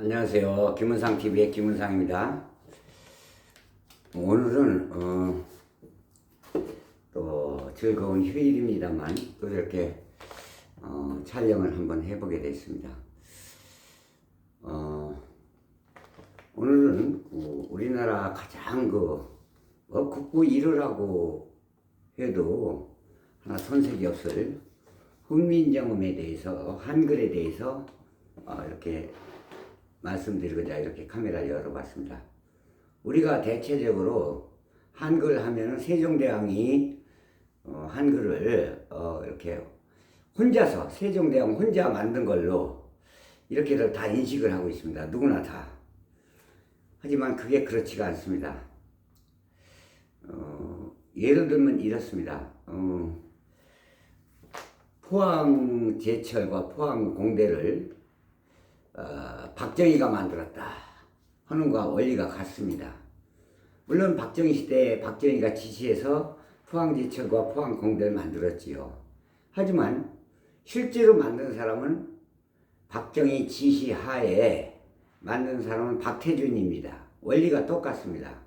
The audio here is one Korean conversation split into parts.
안녕하세요. 김은상TV의 김은상입니다. 오늘은 또 즐거운 휴일입니다만 또 이렇게 촬영을 한번 해보게 됐습니다. 오늘은 우리나라 가장 국부 1호라고 해도 하나 손색이 없을 훈민정음에 대해서, 한글에 대해서 이렇게 말씀드리고자 이렇게 카메라를 열어봤습니다. 우리가 대체적으로 한글 하면은 세종대왕이 한글을 이렇게 혼자서, 세종대왕 혼자 만든 걸로 이렇게들 다 인식을 하고 있습니다. 누구나 다. 하지만 그게 그렇지가 않습니다. 예를 들면 이렇습니다. 포항제철과 포항공대를 박정희가 만들었다 하는 것과 원리가 같습니다. 물론 박정희 시대에 박정희가 지시해서 포항제철과 포항공대를 만들었지요. 하지만 실제로 만든 사람은 박정희 지시하에 만든 사람은 박태준입니다. 원리가 똑같습니다.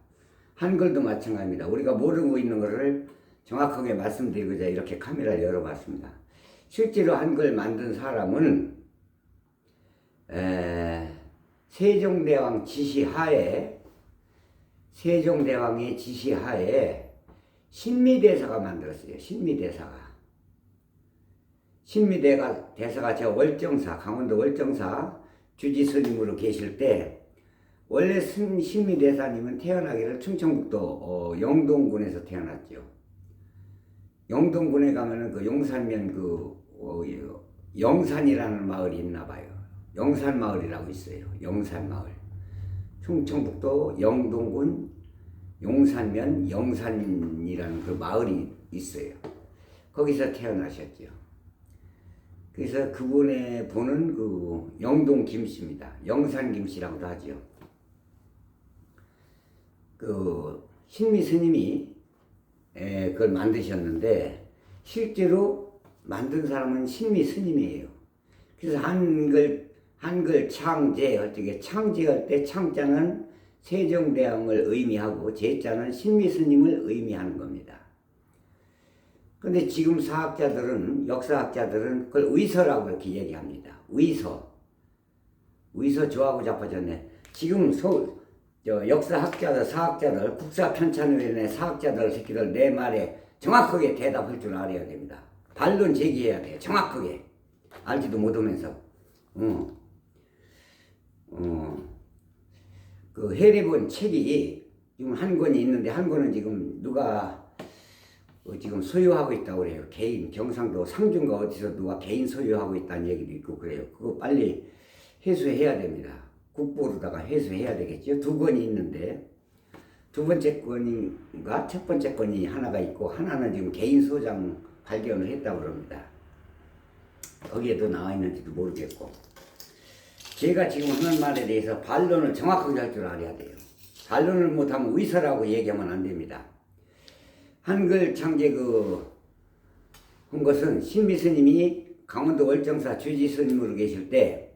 한글도 마찬가지입니다. 우리가 모르고 있는 것을 정확하게 말씀드리고자 이렇게 카메라를 열어봤습니다. 실제로 한글 만든 사람은 세종대왕 지시하에, 세종대왕의 지시하에 신미대사가 만들었어요. 신미대사가 저 월정사, 강원도 월정사 주지스님으로 계실 때, 원래 신미대사님은 태어나기를 충청북도 영동군에서 태어났죠. 영동군에 가면은 그 용산면 영산이라는 마을이 있나 봐요. 영산마을이라고 있어요. 영산마을. 충청북도 영동군 용산면 영산이라는 그 마을이 있어요. 거기서 태어나셨죠. 그래서 그분의 분은 그 영동 김씨입니다. 영산 김씨라고도 하죠. 그 신미 스님이 그걸 만드셨는데 실제로 만든 사람은 신미 스님이에요. 그래서 한글 창제, 어떻게 창제할 때 창자는 세종대왕을 의미하고 제자는 신미 스님을 의미하는 겁니다. 근데 지금 역사학자들은 그걸 의서라고 이렇게 얘기합니다. 의서 저하고 자빠졌네. 지금 역사학자들, 사학자들, 국사편찬위원회 사학자들 새끼들 내 말에 정확하게 대답할 줄 알아야 됩니다. 반론 제기해야 돼요. 정확하게. 알지도 못하면서. 그 해례본 책이 지금 한 권이 있는데, 한 권은 지금 누가 지금 소유하고 있다고 그래요. 개인, 경상도 상주인가 어디서 누가 개인 소유하고 있다는 얘기도 있고 그래요. 그거 빨리 회수해야 됩니다. 국보로다가 회수해야 되겠죠. 두 권이 있는데, 두 번째 권인가 첫 번째 권이 하나가 있고, 하나는 지금 개인 소장 발견을 했다고 그럽니다. 거기에도 나와 있는지도 모르겠고. 제가 지금 하는 말에 대해서 반론을 정확하게 할 줄 알아야 돼요. 반론을 못하면 의사라고 얘기하면 안 됩니다. 한글 창제 한 것은 신미 스님이 강원도 월정사 주지 스님으로 계실 때,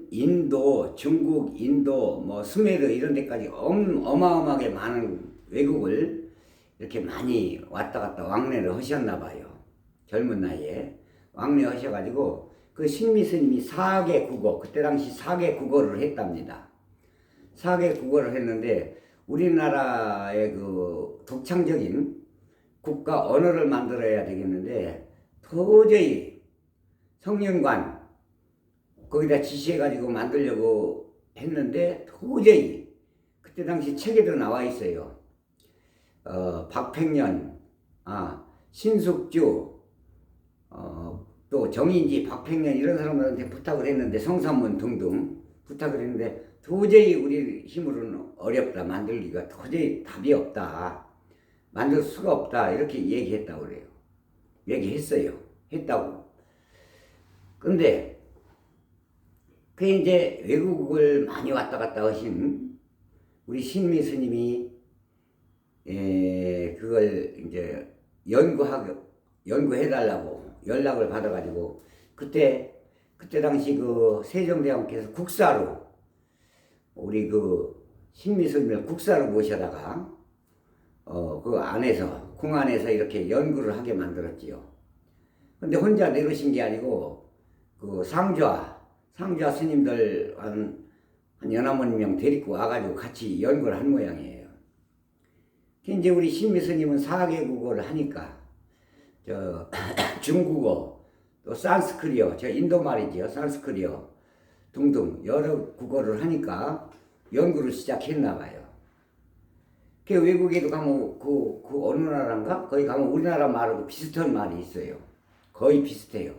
인도, 중국, 인도, 스메르 이런 데까지 어마어마하게 많은 외국을 이렇게 많이 왔다 갔다 왕래를 하셨나 봐요. 젊은 나이에 왕래 하셔가지고 그 신미 스님이 4개 국어, 그때 당시 4개 국어를 했답니다. 4개 국어를 했는데 우리나라의 그 독창적인 국가 언어를 만들어야 되겠는데 도저히 성년관 거기다 지시해가지고 만들려고 했는데 도저히 그때 당시 책에도 나와 있어요. 박팽년, 신숙주, 또 정인지, 박팽년 이런 사람들한테 부탁을 했는데, 성삼문 등등 부탁을 했는데 도저히 우리 힘으로는 어렵다. 만들기가 도저히 답이 없다. 만들 수가 없다. 이렇게 얘기했다고 그래요. 얘기했어요. 했다고. 근데 그 이제 외국을 많이 왔다 갔다 하신 우리 신미 스님이 그걸 이제 연구해달라고 연락을 받아가지고 그때 그때 당시 그 세종대왕께서 국사로 우리 그 신미스님을 국사로 모셔다가 그 안에서 궁 안에서 이렇게 연구를 하게 만들었지요. 근데 혼자 내려오신 게 아니고 그 상좌 스님들 한 연합원 명 데리고 와가지고 같이 연구를 한 모양이에요. 이제 우리 신미스님은 4개국어를 하니까 저 중국어 또 산스크리어 저 인도 말이죠. 산스크리어 등등 여러 국어를 하니까 연구를 시작했나 봐요. 그 외국에도 가면 그 어느 나라인가? 거기 가면 우리나라 말하고 비슷한 말이 있어요. 거의 비슷해요.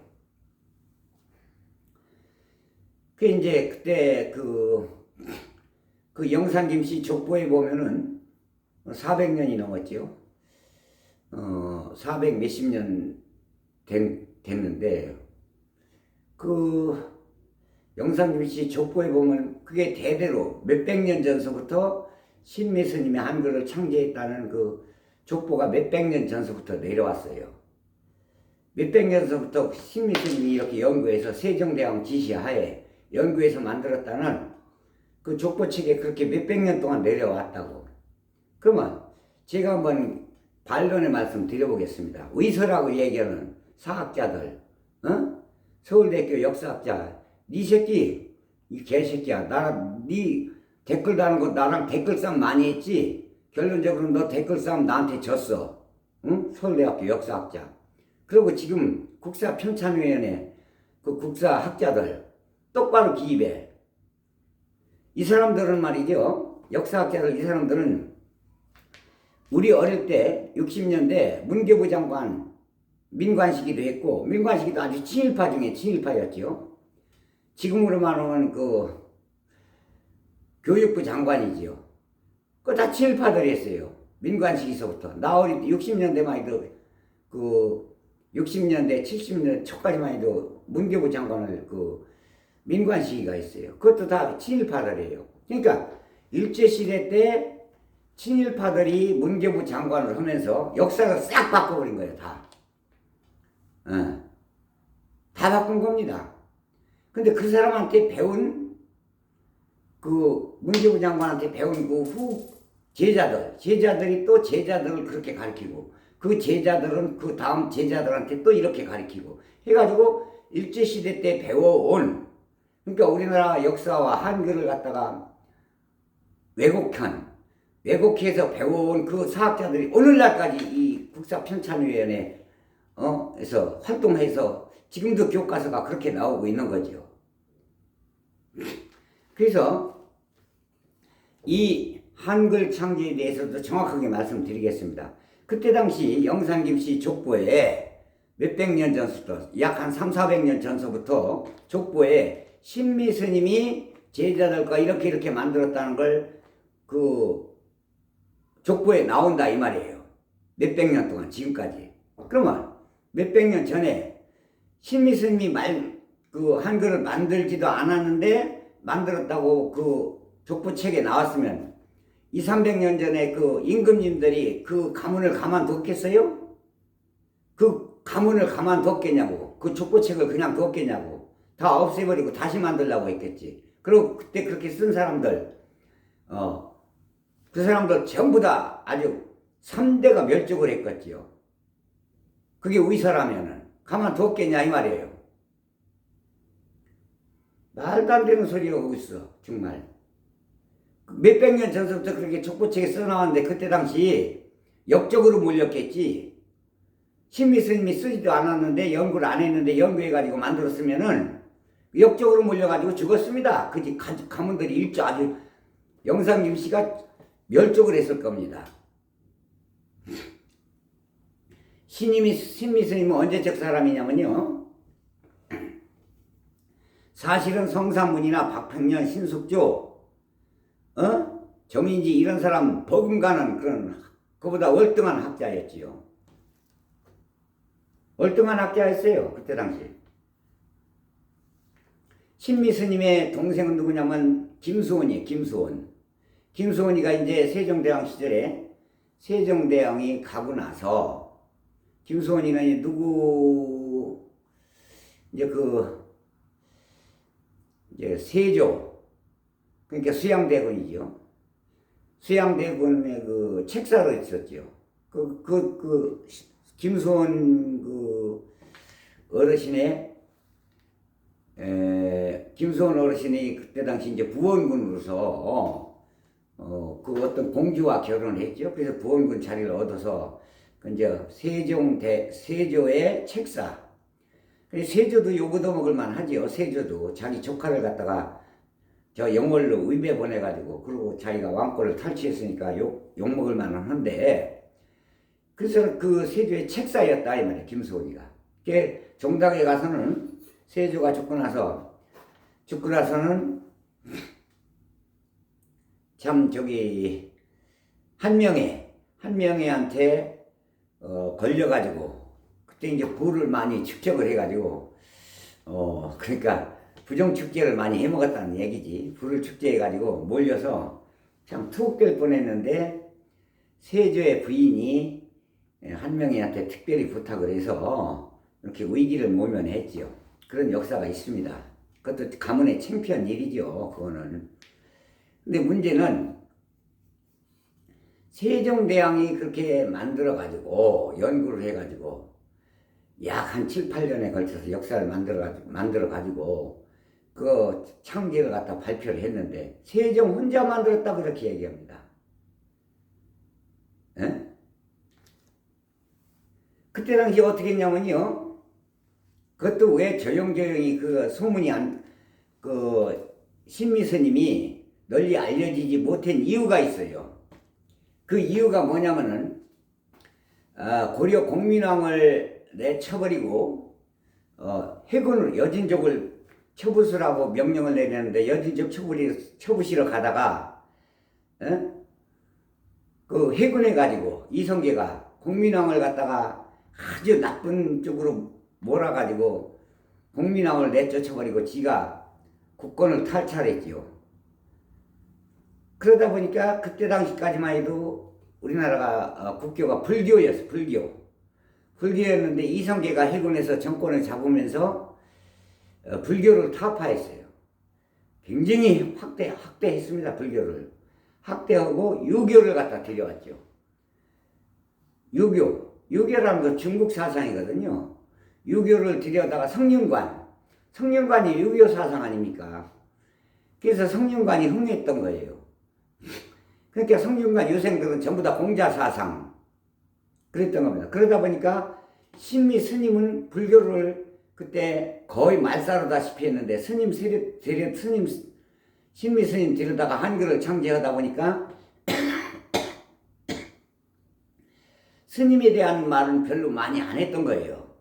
그 이제 그때 그 영산김씨 족보에 보면은 400년이 넘었죠. 400 몇십 년 됐는데 그 영산김씨 족보에 보면 그게 대대로 몇백 년 전서부터 신미스님이 한글을 창제했다는 그 족보가 몇백 년 전서부터 내려왔어요. 몇백 년 전서부터 신미스님이 이렇게 연구해서 세종대왕 지시하에 연구해서 만들었다는 그 족보책에 그렇게 몇백 년 동안 내려왔다고. 그러면 제가 한번 반론의 말씀 드려보겠습니다. 의서라고 얘기하는 사학자들, 서울대학교 역사학자, 니 새끼, 이 개새끼야. 니 댓글 다는 거 나랑 댓글 싸움 많이 했지? 결론적으로 너 댓글 싸움 나한테 졌어. 응? 서울대학교 역사학자. 그리고 지금 국사편찬위원회 그 국사학자들 똑바로 기입해. 이 사람들은 말이죠. 역사학자들 이 사람들은 우리 어릴 때 60년대 문교부 장관 민관식이도 했고 민관식이도 아주 친일파 중에 친일파였죠. 지금으로 말하면 그 교육부 장관이지요. 그거 다 친일파들이 했어요. 민관식에서부터. 나 어릴 때 60년대만 해도 그 60년대 70년대 초까지만 해도 문교부 장관을 그 민관식이가 있어요. 그것도 다 친일파들이에요. 그러니까 일제시대 때 친일파들이 문교부 장관을 하면서 역사를 싹 바꿔버린 거예요. 다 바꾼 겁니다. 근데 그 사람한테 배운 그 문교부 장관한테 배운 그 후 제자들이 또 제자들을 그렇게 가르치고 그 제자들은 그 다음 제자들한테 또 이렇게 가르치고 해가지고 일제시대 때 배워온 그러니까 우리나라 역사와 한글을 갖다가 왜곡해서 배워온 그 사학자들이 오늘날까지 이 국사편찬위원회 에서 활동해서 지금도 교과서가 그렇게 나오고 있는 거죠. 그래서 이 한글 창제에 대해서도 정확하게 말씀드리겠습니다. 그때 당시 영산김씨 족보에 몇백 년 전부터 약 한 300~400년 전서부터 족보에 신미스님이 제자들과 이렇게 만들었다는 걸 그 족보에 나온다 이 말이에요. 몇백 년 동안 지금까지. 그러면 몇백 년 전에 신미스님이 그 한글을 만들지도 않았는데 만들었다고 그 족보책에 나왔으면 200~300년 전에 그 임금님들이 그 가문을 가만뒀겠어요? 그 가문을 가만뒀겠냐고. 그 족보책을 그냥 뒀겠냐고. 다 없애버리고 다시 만들려고 했겠지. 그리고 그때 그렇게 쓴 사람들 그 사람들 전부 다 아주 3대가 멸족을 했겠지요. 그게 의사라면은 가만뒀겠냐 이 말이에요. 말도 안 되는 소리가 하고 있어 정말. 몇백 년 전서부터 그렇게 족보책에 써나왔는데 그때 당시 역적으로 몰렸겠지. 신미스님이 쓰지도 않았는데 연구를 안 했는데 연구해가지고 만들었으면은 역적으로 몰려가지고 죽었습니다. 그 가문들이 일조 아주 영산김씨가 멸족을 했을 겁니다. 신미스님은 언제적 사람이냐면요. 사실은 성삼문이나 박평년, 신숙조, 정인지 이런 사람 버금가는 그런 그보다 월등한 학자였지요. 월등한 학자였어요. 그때 당시. 신미스님의 동생은 누구냐면 김수원이에요. 김수원이가 이제 세종대왕 시절에 세종대왕이 가고 나서 김수원이는 누구 이제 그 이제 세조, 그러니까 수양대군이죠. 수양대군의 그 책사로 있었죠. 김수원 어르신의, 김수원 어르신이 그때 당시 이제 부원군으로서, 그 어떤 공주와 결혼을 했죠. 그래서 부원군 자리를 얻어서, 이제 세조의 책사. 세조도 욕도 먹을만 하지요. 세조도 자기 조카를 갖다가 저 영월로 의배 보내가지고, 그리고 자기가 왕권을 탈취했으니까 욕먹을 만은 한데, 그래서 그 세조의 책사였다, 이 말이야, 김수원이가. 종닭에 가서는, 세조가 죽고 나서는, 참, 한명회한테, 걸려가지고, 그때 이제 부를 많이 축적을 해가지고, 그러니까, 부정축제를 많이 해먹었다는 얘기지. 부를 축제해가지고 몰려서 참 투옥될 뻔했는데, 세조의 부인이 한명회한테 특별히 부탁을 해서 이렇게 위기를 모면했지요. 그런 역사가 있습니다. 그것도 가문의 창피한 일이죠, 그거는. 근데 문제는 세종대왕이 그렇게 만들어가지고 연구를 해가지고 약 한 7, 8년에 걸쳐서 역사를 만들어가지고 그 창제를 갖다 발표를 했는데 세종 혼자 만들었다 그렇게 얘기합니다. 에? 그때 당시 어떻게 했냐면요, 그것도 왜 조용조용히 그 소문이 신미스님이 널리 알려지지 못한 이유가 있어요. 그 이유가 뭐냐면은, 고려 공민왕을 내쳐버리고, 해군을, 여진족을 처부수라고 명령을 내렸는데, 여진족 처부시러 가다가, 그 해군해가지고, 이성계가 공민왕을 갖다가 아주 나쁜 쪽으로 몰아가지고, 공민왕을 내쫓아버리고, 지가 국권을 탈탈했지요. 그러다 보니까 그때 당시까지만 해도 우리나라가 국교가 불교였는데 이성계가 해군에서 정권을 잡으면서 불교를 타파했어요. 굉장히 학대했습니다. 불교를 학대하고 유교를 갖다 들여왔죠. 유교라는 건 중국 사상이거든요. 유교를 들여다가 성균관이 유교 사상 아닙니까? 그래서 성균관이 흥했던 거예요. 그러니까 성균관 유생들은 전부 다 공자 사상 그랬던 겁니다. 그러다 보니까 신미 스님은 불교를 그때 거의 말살하다시피 했는데 신미 스님 데려다가 한글을 창제하다 보니까 스님에 대한 말은 별로 많이 안 했던 거예요.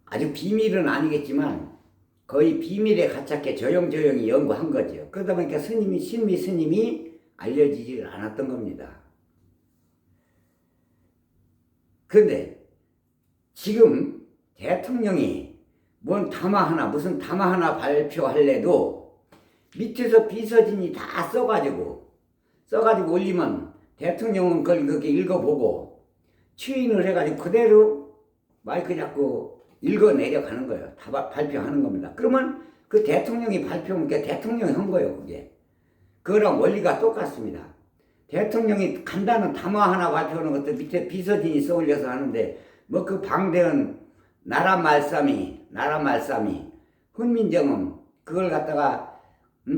아주 비밀은 아니겠지만 거의 비밀에 가깝게 조용조용히 연구한 거죠. 그러다 보니까 신미 스님이 알려지질 않았던 겁니다. 그런데 지금 대통령이 무슨 담화 하나 발표할래도 밑에서 비서진이 다 써가지고 올리면 대통령은 그걸 그렇게 읽어보고 추인을 해가지고 그대로 마이크 잡고 읽어내려가는 거예요. 다 발표하는 겁니다. 그러면 그 대통령이 발표하면 대통령이 한 거예요, 그게. 그거랑 원리가 똑같습니다. 대통령이 간단한 담화 하나 발표하는 것도 밑에 비서진이 써올려서 하는데, 뭐 그 방대한 나라 말싸미, 훈민정음, 그걸 갖다가,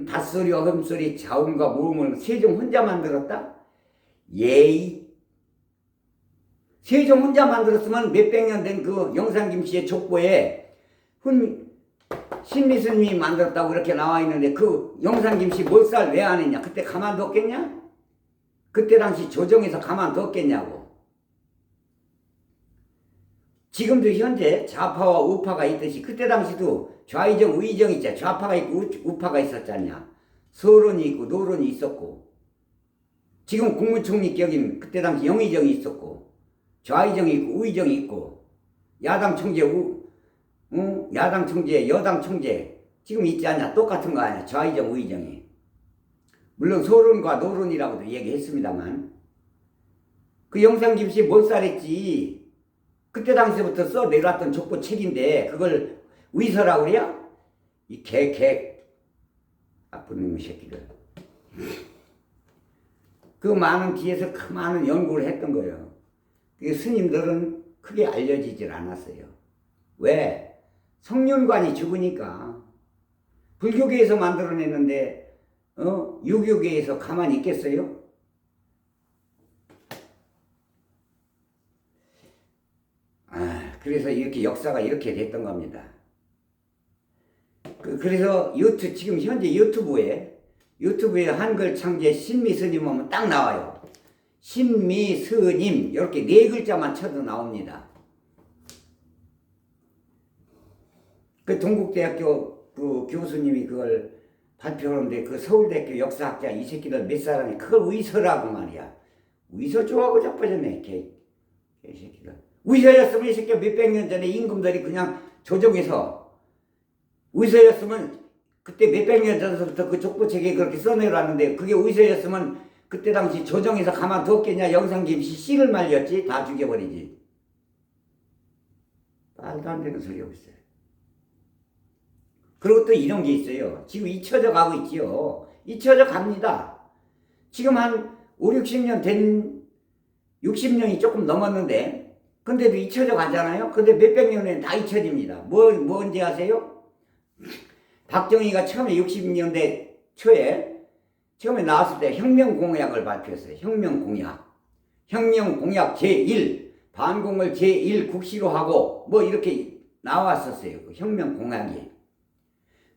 닷소리, 어금소리, 자음과 모음을 세종 혼자 만들었다? 예의. 세종 혼자 만들었으면 몇백 년 된 그 영상김씨의 족보에 신미스님이 만들었다고 이렇게 나와 있는데 그 영상김씨 몰살 왜 안 했냐? 그때 가만뒀겠냐? 그때 당시 조정에서 가만뒀겠냐고. 지금도 현재 좌파와 우파가 있듯이 그때 당시도 좌이정, 우이정 있잖아. 좌파가 있고 우파가 있었잖냐. 서론이 있고 노론이 있었고, 지금 국무총리 격인 그때 당시 영의정이 있었고, 좌의정이 있고 우의정이 있고, 야당 총재, 야당 총재, 여당 총재 지금 있지 않냐? 똑같은 거 아니야? 좌의정, 우의정이. 물론 서론과 노론이라고도 얘기했습니다만, 그 영상김씨 몰살했지. 그때 당시부터 써내려왔던 족보 책인데 그걸 위서라고 그래요? 이 개 나쁜 놈의 새끼들. 그 많은 뒤에서 그 많은 연구를 했던 거예요. 그 스님들은 크게 알려지질 않았어요. 왜? 성륜관이 죽으니까. 불교계에서 만들어냈는데 유교계에서 가만히 있겠어요? 그래서 이렇게 역사가 이렇게 됐던 겁니다. 그래서 지금 현재 유튜브에 한글 창제 신미스님 하면 딱 나와요. 신미스님 이렇게 4글자만 쳐도 나옵니다. 그 동국대학교 그 교수님이 그걸 발표하는데 그 서울대학교 역사학자 이 새끼들 몇 사람이 그걸 위서라고 말이야. 위서 좋아하고 자빠졌네 개 새끼들. 위서였으면 이 새끼가 몇백 년 전에 임금들이 그냥 조정해서 위서였으면 그때 몇백 년 전부터 그 족보책에 그렇게 써내려왔는데 그게 위서였으면 그때 당시 조정해서 가만두었겠냐. 영상김씨 씨를 말렸지. 다 죽여버리지. 말도 안 되는 소리 하고 있어요. 그리고 또 이런 게 있어요. 지금 잊혀져 가고 있지요. 잊혀져 갑니다. 지금 한 5, 60년 된 60년이 조금 넘었는데 근데도 잊혀져 가잖아요. 근데 몇백 년에 다 잊혀집니다. 뭔지 아세요? 박정희가 처음에 60년대 초에 처음에 나왔을 때 혁명공약을 발표했어요. 혁명공약 제1 반공을 제1 국시로 하고 뭐 이렇게 나왔었어요. 그 혁명공약이.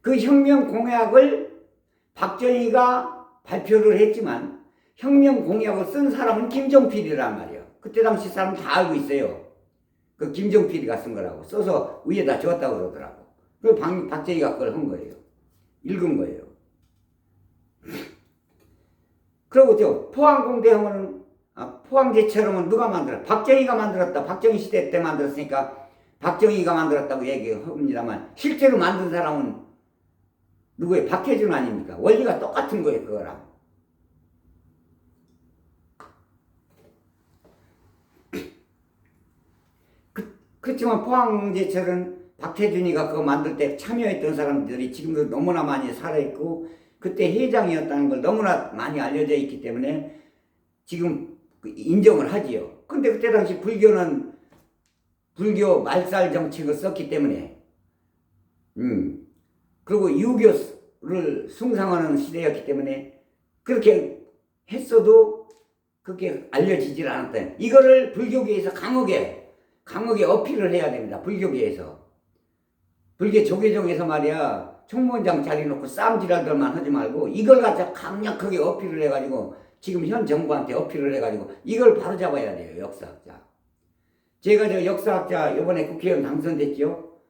그 혁명공약을 박정희가 발표를 했지만 혁명공약을 쓴 사람은 김종필이란 말이에요. 그때 당시 사람 다 알고 있어요. 그 김종필이가 쓴 거라고 써서 위에다 줬다고 그러더라고. 그 박정희가 그걸 한 거예요. 읽은 거예요. 그리고 저 포항공대 하면은 포항제철음은 누가 만들었다? 박정희가 만들었다. 박정희 시대 때 만들었으니까 박정희가 만들었다고 얘기합니다만 실제로 만든 사람은 누구예요? 박해준 아닙니까? 원리가 똑같은 거예요. 그거랑. 그렇지만 포항제철은 박태준이가 그거 만들 때 참여했던 사람들이 지금도 너무나 많이 살아있고 그때 회장이었다는 걸 너무나 많이 알려져 있기 때문에 지금 인정을 하지요. 근데 그때 당시 불교는 불교 말살 정책을 썼기 때문에 그리고 유교를 숭상하는 시대였기 때문에 그렇게 했어도 그렇게 알려지질 않았다. 이거를 불교계에서 강하게 어필을 해야 됩니다. 불교계에서. 불교 조계종에서 말이야 총무원장 자리 놓고 쌈지랄들만 하지 말고 이걸 갖다 강력하게 어필을 해가지고 지금 현 정부한테 어필을 해가지고 이걸 바로잡아야 돼요. 역사학자. 제가 저 역사학자 이번에 국회의원 당선됐죠.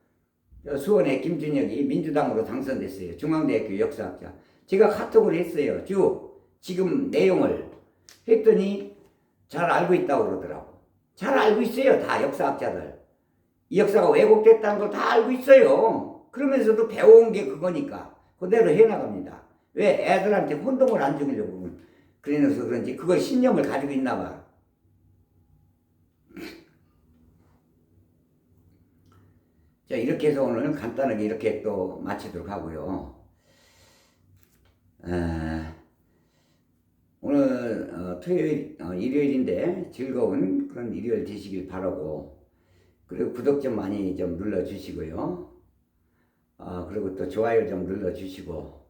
수원의 김준혁이 민주당으로 당선됐어요. 중앙대학교 역사학자. 제가 카톡을 했어요. 지금 내용을 했더니 잘 알고 있다고 그러더라고. 잘 알고 있어요. 다 역사학자들. 이 역사가 왜곡됐다는 걸 다 알고 있어요. 그러면서도 배워온 게 그거니까 그대로 해나갑니다. 왜? 애들한테 혼동을 안 주려고 그래서 그런지 그걸 신념을 가지고 있나 봐. 자, 이렇게 해서 오늘 간단하게 이렇게 또 마치도록 하고요. 오늘 토요일, 일요일인데 즐거운 그런 일요일 되시길 바라고 그리고 구독 좀 많이 좀 눌러주시고요. 그리고 또 좋아요 좀 눌러주시고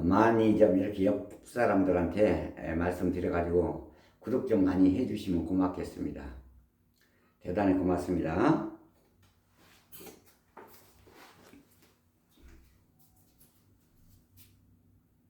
많이 좀 이렇게 옆 사람들한테 말씀드려가지고 구독 좀 많이 해주시면 고맙겠습니다. 대단히 고맙습니다.